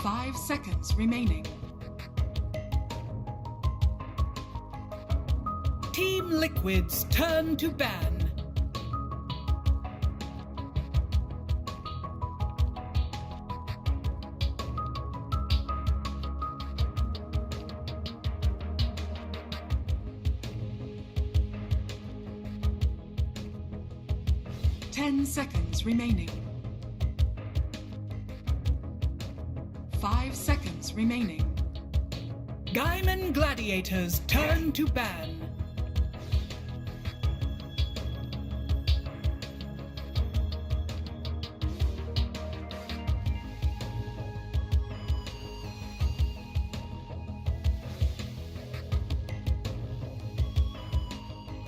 5 seconds remaining. Team Liquid's turn to ban. Ten seconds remaining. 5 seconds remaining. Gaiman Gladiators turn to ban.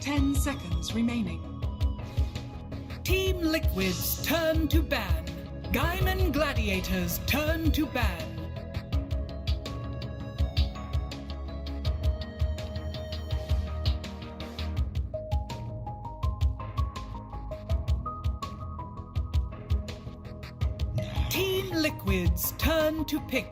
Ten seconds remaining. Team Liquid's turn to ban. Gaiman Gladiators turn to ban. Team Liquid's turn to pick.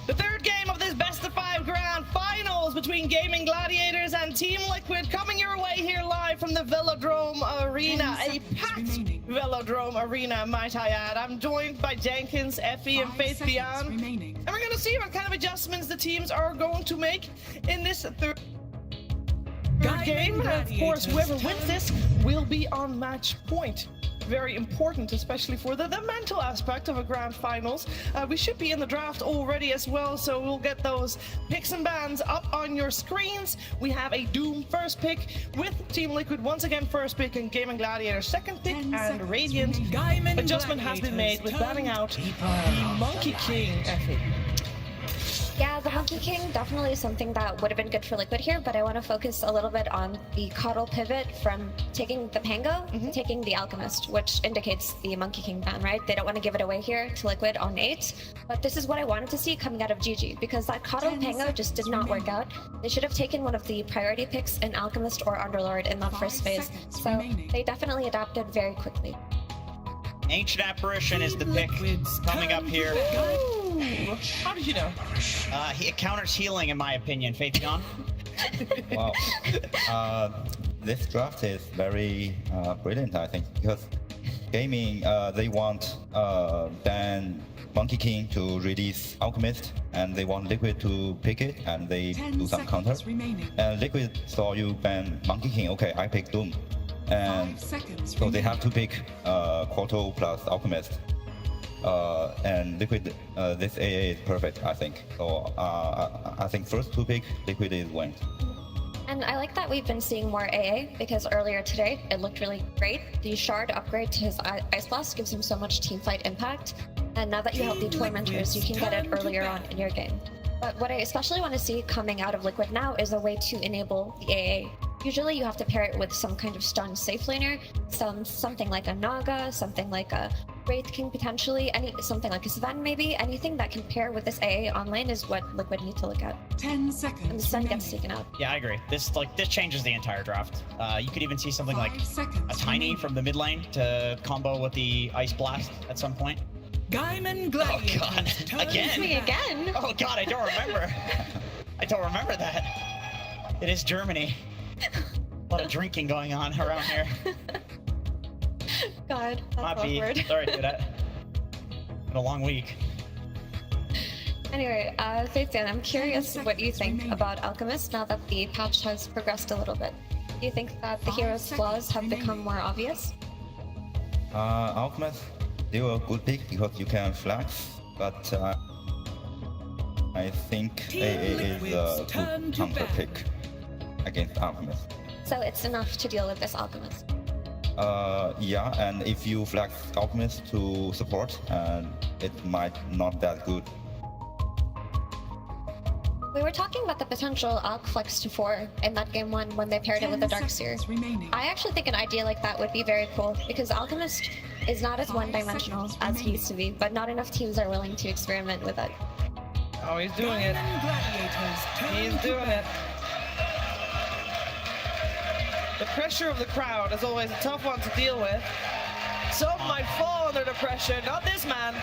The third game of this best of 5 grand finals between Gaming Gladiators and Team Liquid coming your way here live from the Velodrome Arena, a packed Velodrome Arena, might I add. I'm joined by Jenkins, Effie, and Faith Beyond, and we're gonna see what kind of adjustments the teams are going to make in this third game. And of course, whoever wins this will be on match point. Very important, especially for the mental aspect of a grand finals. We should be in the draft already as well, so we'll get those picks and bans up on your screens. We have a Doom first pick with Team Liquid once again first pick, and Gaming Gladiator second pick, and Radiant adjustment has been made with banning out the Monkey King, Effie. Yeah, the Monkey King definitely something that would have been good for Liquid here, but I want to focus a little bit on the Coddle pivot from taking the Pango, taking the Alchemist, which indicates the Monkey King ban, right? They don't want to give it away here to Liquid on 8, but this is what I wanted to see coming out of GG, because that Coddle Pango just did not work out. They should have taken one of the priority picks in Alchemist or Underlord in that first phase, so they definitly adapted very quickly. Ancient Apparition is the pick coming up here. Ooh, how did you know? It counters healing, in my opinion. Faith John? Wow. This draft is very brilliant, I think, because gaming, they want ban Monkey King to release Alchemist, and they want Liquid to pick it, and they do some counter. And Liquid saw you ban Monkey King, okay, I pick Doom. And so they have to pick Quarto plus Alchemist. And Liquid, this AA is perfect, I think. So I think first to pick, Liquid is win. And I like that we've been seeing more AA, because earlier today it looked really great. The Shard upgrade to his Ice Blast gives him so much teamfight impact. And now that you have the Tormentors, you can get it earlier on in your game. But what I especially want to see coming out of Liquid now is a way to enable the AA. Usually you have to pair it with some kind of stun safe laner, something like a Naga, something like a Wraith King potentially, something like a Sven maybe. Anything that can pair with this AA on lane is what Liquid need to look at. 10 seconds. And the Sven gets taken out. Yeah, I agree. This changes the entire draft. You could even see something like a Tiny from the mid lane to combo with the Ice Blast at some point. Gaiman Gladiators. Oh god, again? Me again? Oh god, I don't remember. I don't remember that. It is Germany. A lot of drinking going on around here. God, that's awkward. Sorry, dude. Been a long week. Anyway, Faithian, I'm curious what you think about Alchemist now that the patch has progressed a little bit. Do you think that the hero's flaws have become more obvious? Alchemist, they were a good pick because you can flex, but I think AA is a good counter pick against Alchemist. So it's enough to deal with this Alchemist? Yeah, and if you flex Alchemist to support, it might not that good. We were talking about the potential Alch flex to 4 in that game 1 when they paired it with the Darkseer. I actually think an idea like that would be very cool, because Alchemist is not as one-dimensional as he used to be, but not enough teams are willing to experiment with it. Oh, he's doing it. He's doing it. The pressure of the crowd is always a tough one to deal with. Some might fall under the pressure. Not this man.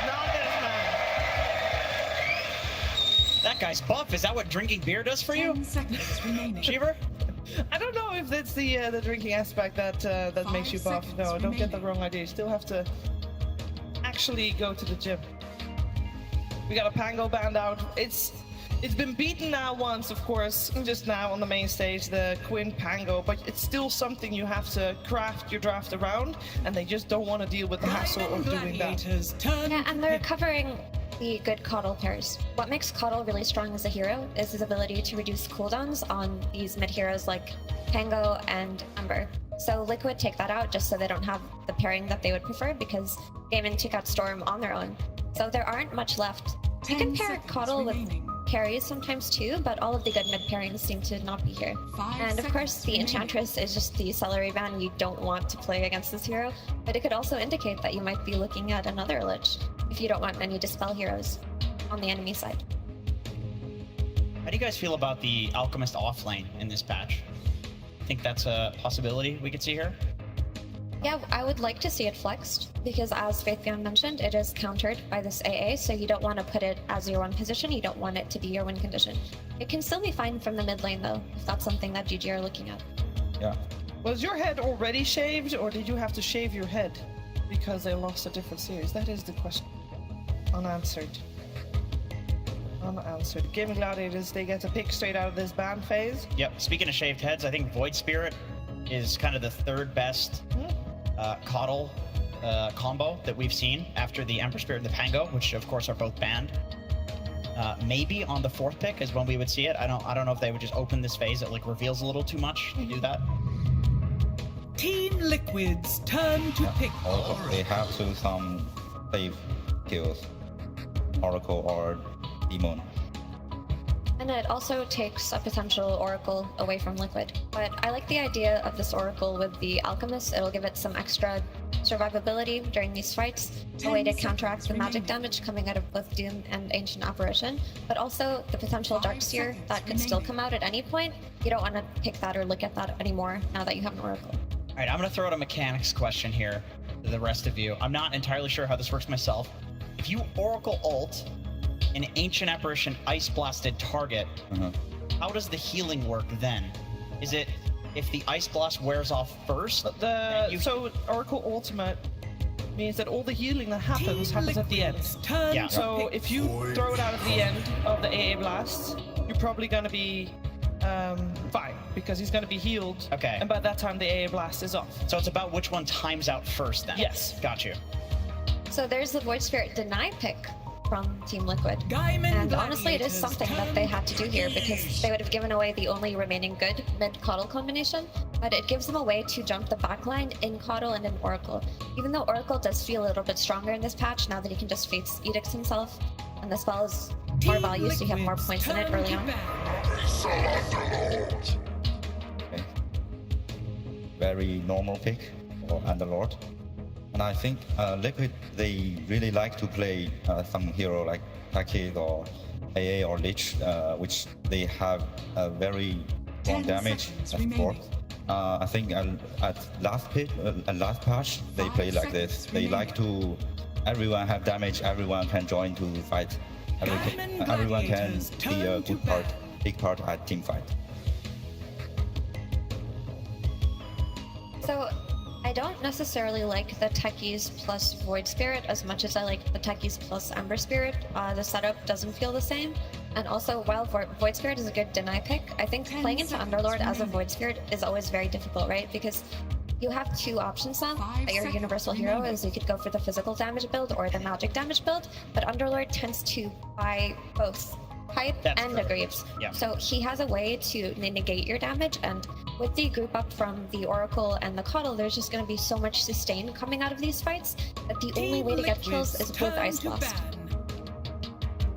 Not this man. That guy's buff. Is that what drinking beer does for you, 10 seconds remaining. Cheever? I don't know if it's the drinking aspect that that makes you buff. 5 No, seconds don't get the remaining. wrong idea. You still have to actually go to the gym. We got a Pango band out. It's been beaten now once, of course, just now on the main stage, the Quinn Pango, but it's still something you have to craft your draft around, and they just don't want to deal with the hassle of doing that. Gladiators turn Yeah, to and they're pick. covering the good Coddle pairs. What makes Coddle really strong as a hero is his ability to reduce cooldowns on these mid heroes like Pango and Ember. So Liquid take that out just so they don't have the pairing that they would prefer, because Gaimin took out Storm on their own. So there aren't much left. You 10 can pair seconds Coddle with remaining. carries sometimes too, but all of the good mid pairings seem to not be here. 5 And of course, seconds the remaining. Enchantress is just the celery ban you don't want to play against this hero, but it could also indicate that you might be looking at another Lich if you don't want any Dispel heroes on the enemy side. How do you guys feel about the Alchemist off lane in this patch? Think that's a possibility we could see here? Yeah, I would like to see it flexed, because as Faithion mentioned, it is countered by this AA, so you don't want to put it as your 1 position, you don't want it to be your win condition. It can still be fine from the mid lane though, if that's something that GG are looking at. Yeah. Was your head already shaved, or did you have to shave your head because they lost a different series? That is the question. Unanswered. Unanswered. Gaming Gladiators, they get to pick straight out of this ban phase. Yep. Speaking of shaved heads, I think Void Spirit is kind of the third best Coddle combo that we've seen after the Emperor Spirit and the Pango, which of course are both banned. Maybe on the 4th pick is when we would see it. I don't know if they would just open this phase. It like reveals a little too much to do that. Team Liquid's turn to pick. Also, they have to some save kills, Oracle or Demon. And it also takes a potential Oracle away from Liquid. But I like the idea of this Oracle with the Alchemist. It'll give it some extra survivability during these fights, a way to 10 counteract the seconds magic remaining. damage coming out of both Doom and Ancient Apparition, but also the potential 5 Darkseer seconds that could still remaining. come out at any point. You don't want to pick that or look at that anymore now that you have an Oracle. All right, I'm going to throw out a mechanics question here to the rest of you. I'm not entirely sure how this works myself. If you Oracle ult an Ancient Apparition Ice Blasted target, how does the healing work then? Is it if the Ice Blast wears off first? So Oracle Ultimate means that all the healing that happens at the end. Turn Yeah. to So pick. if you throw it out at the end of the AA blast, you're probably gonna be fine, because he's gonna be healed. Okay. And by that time the AA blast is off. So it's about which one times out first then? Yes. Got you. So there's the Void Spirit deny pick from Team Liquid. Gaimin And honestly, it is Gladiators something that turn they had to do here, because they would have given away the only remaining good mid-Coddle combination, but it gives them a way to jump the backline in Coddle and in Oracle. Even though Oracle does feel a little bit stronger in this patch now that he can just face Edicts himself, and the spell is more Team value, so you have more Liquid's points in it turn early to on. ban. Okay. Very normal pick for Underlord. And I think Liquid, they really like to play some hero like Takis or AA or Lich, which they have a very strong 10 damage seconds support. remaining. I think at last patch, they 5 play like this. seconds They like to, everyone have damage, everyone can join to fight. Gaimin Everyone can Gladiators be a turn to good part, ban. big part at team fight. So I don't necessarily like the Techies plus Void Spirit as much as I like the Techies plus Ember Spirit. The setup doesn't feel the same. And also, while Void Spirit is a good deny pick, I think 10 playing into seconds Underlord as a remaining. Void Spirit is always very difficult, right? Because you have two options now. 5 Your seconds universal hero remaining. is you could go for the physical damage build or the magic damage build, but Underlord tends to buy both Pipe That's and true. a Greaves. Yeah. So he has a way to negate your damage, and with the group up from the Oracle and the Coddle, there's just going to be so much sustain coming out of these fights that the only Team way to get kills Liquid's is with turn Ice to Blast. ban.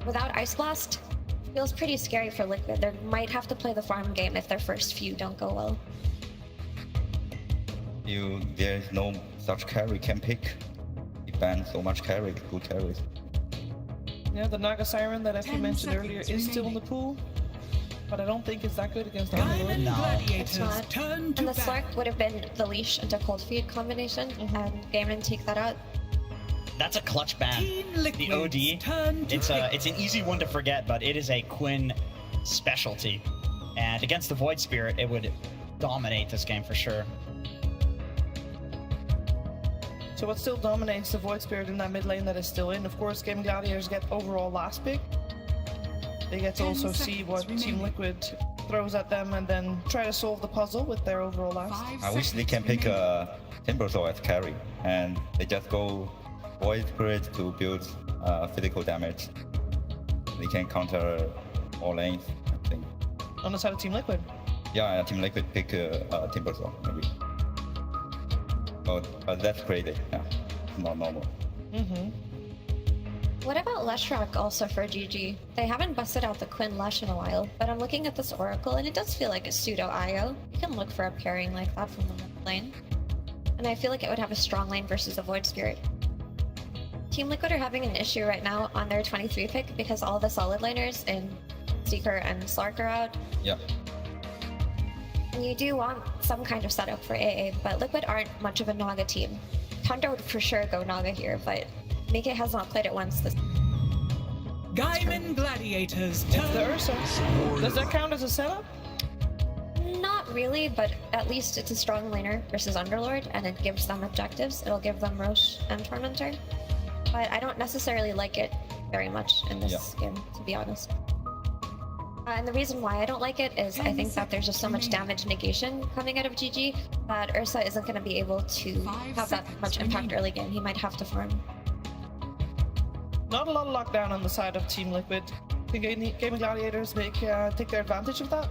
Without Ice Blast, feels pretty scary for Liquid. They might have to play the farm game if their first few don't go well. There is no such carry can pick. He bans so much carry, good carries. Yeah, the Naga Siren that I 10 mentioned earlier seconds is still in the remaining. pool. but I don't think it's that good against the Diamond Underlord. No. Gladiators It's not. turn to And the battle. Slark would have been the leash into cold feed combination, and Gaiman take that out. That's a clutch ban. Team The Liquid's OD, turn to it's pick. an easy one to forget, but it is a Quinn specialty. And against the Void Spirit, it would dominate this game for sure. So what still dominates the Void Spirit in that mid lane that is still in? Of course, Gaming Gladiators get overall last pick. They get to 10 also see seconds what Team remaining. Liquid throws at them and then try to solve the puzzle with their overall last. 5 I wish they seconds can pick remaining. Timbersaw as carry, and they just go Void Spirit to build physical damage. They can counter all lanes, I think. On the side of Team Liquid. Yeah, Team Liquid pick Timbersaw, maybe. But that's crazy, yeah. It's not normal. What about Leshrac also for GG? They haven't busted out the Quinn Lesh in a while, but I'm looking at this Oracle and it does feel like a pseudo IO. You can look for a pairing like that from the mid lane. And I feel like it would have a strong lane versus a Void Spirit. Team Liquid are having an issue right now on their 23 pick because all the solid laners in Seeker and Slark are out. Yeah. And you do want some kind of setup for AA, but Liquid aren't much of a Naga team. Thunder would for sure go Naga here, but Mika has not played it once this. Diamond Gladiators The turn. Ursa. Does that count as a setup? Not really, but at least it's a strong laner versus Underlord, and it gives them objectives. It'll give them Roche and Tormentor. But I don't necessarily like it very much in this game, to be honest. And the reason why I don't like it is I think that there's just so much damage negation coming out of GG that Ursa isn't going to be able to 5 have that seconds much impact remaining. early game. He might have to farm. Not a lot of lockdown on the side of Team Liquid. Think Gaming Gladiators take their advantage of that?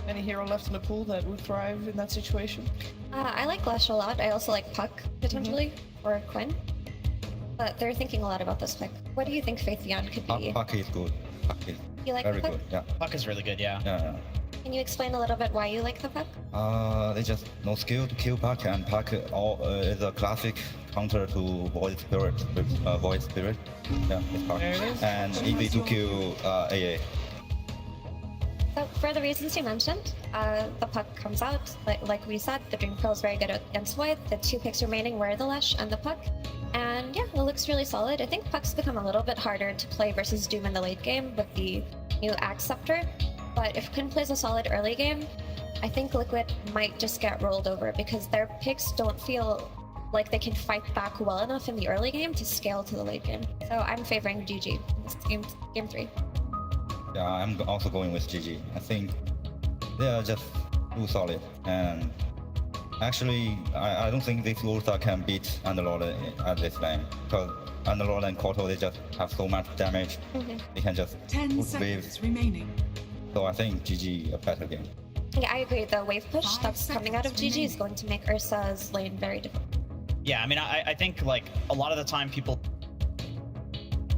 Any hero left in the pool that would thrive in that situation? I like Lash a lot. I also like Puck, potentially, or Quinn. But they're thinking a lot about this pick. What do you think Faithion could be? Puck is good. Puck is You like very the Puck? good, yeah. Puck is really good, yeah. Yeah, Can you explain a little bit why you like the Puck? yeah. They just no skill to kill Puck, and Puck is a classic counter to Void Spirit. Void Spirit. Yeah, it's Puck. There it is. And easy to kill AA. So for the reasons you mentioned, the Puck comes out. Like we said, the Dream Pearl is very good against Void. The two picks remaining were the Lesh and the Puck. And yeah, it looks really solid. I think Puck's become a little bit harder to play versus Doom in the late game with the new Axe Scepter. But if Quinn plays a solid early game, I think Liquid might just get rolled over because their picks don't feel like they can fight back well enough in the early game to scale to the late game. So I'm favoring GG in this game 3. Yeah, I'm also going with GG. I think they are just too solid, and actually, I don't think this Ursa can beat Underlord at this lane because Underlord and Koto, they just have so much damage. They can just 10 put seconds waves. remaining. So I think GG a better game. Yeah, I agree. The wave push 5 that's coming out of seconds GG is remaining. going to make Ursa's lane very difficult. Yeah, I mean, I think like a lot of the time people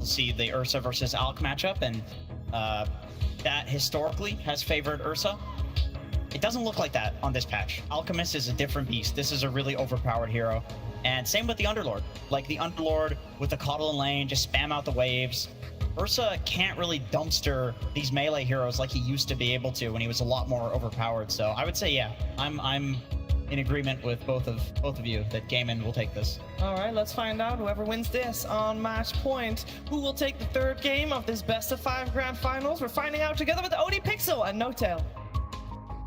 see the Ursa versus Alk matchup, and that historically has favored Ursa. It doesn't look like that on this patch. Alchemist is a different beast. This is a really overpowered hero. And same with the Underlord. Like the Underlord with the Coddle in lane, just spam out the waves. Ursa can't really dumpster these melee heroes like he used to be able to when he was a lot more overpowered. So I would say, yeah, I'm in agreement with both of you that Gaiman will take this. All right, let's find out whoever wins this on match point. Who will take the third game of this best of 5 grand finals? We're finding out together with OD Pixel and No-Tail.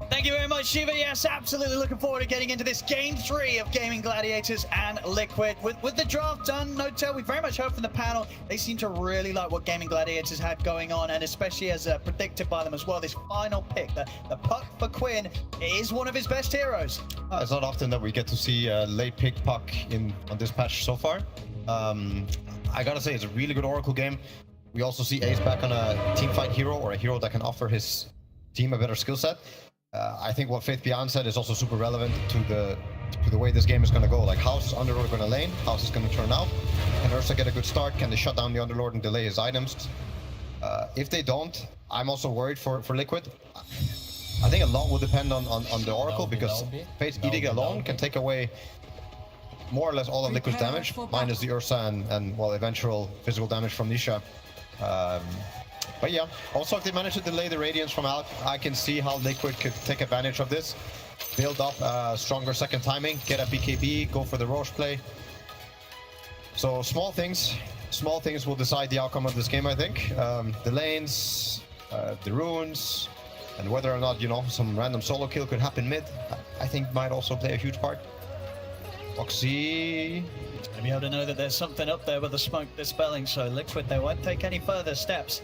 Thank you very much, Shiva. Yes, absolutely looking forward to getting into this game 3 of Gaming Gladiators and Liquid. With the draft done, No-Tail, we very much heard from the panel. They seem to really like what Gaming Gladiators had going on, and especially as predicted by them as well, this final pick, the Puck for Quinn, is one of his best heroes. It's not often that we get to see a late pick Puck on this patch so far. I gotta say, it's a really good Oracle game. We also see Ace back on a teamfight hero, or a hero that can offer his team a better skill set. I think what Faith Beyond said is also super relevant to the way this game is going to go. Like, how's this Underlord going to lane? How's this going to turn out? Can Ursa get a good start? Can they shut down the Underlord and delay his items? If they don't, I'm also worried for Liquid. I think a lot will depend on the Oracle, because Faith eating alone can take away more or less all of Liquid's damage, minus the Ursa and well, eventual physical damage from Nisha. But yeah, also if they manage to delay the Radiance from Alk, I can see how Liquid could take advantage of this. Build up a stronger second timing, get a BKB, go for the Roche play. So small things will decide the outcome of this game, I think. The lanes, the runes, and whether or not, you know, some random solo kill could happen mid, I think might also play a huge part. Foxy. To be able to know that there's something up there with the smoke dispelling, so Liquid, they won't take any further steps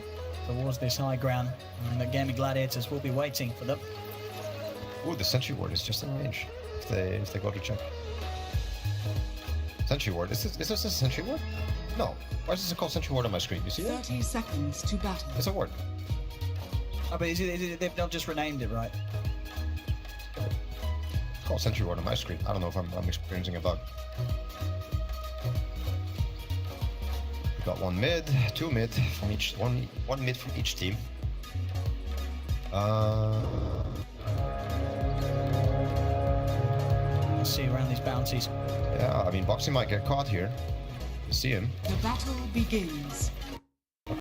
towards this high ground, and the Gaming Gladiators will be waiting for them. Ooh, the Sentry Ward is just in range if they go to check. Sentry Ward, is this a Sentry Ward? No. Why is this called Sentry Ward on my screen? You see that? 30 seconds to battle. It's a ward. Oh, but they've not just renamed it, right? It's called Sentry Ward on my screen. I don't know if I'm experiencing a bug. We got one mid, two mid from each one mid from each team. Let's see around these bounties. Yeah, I mean Boxy might get caught here. You see him. The battle begins.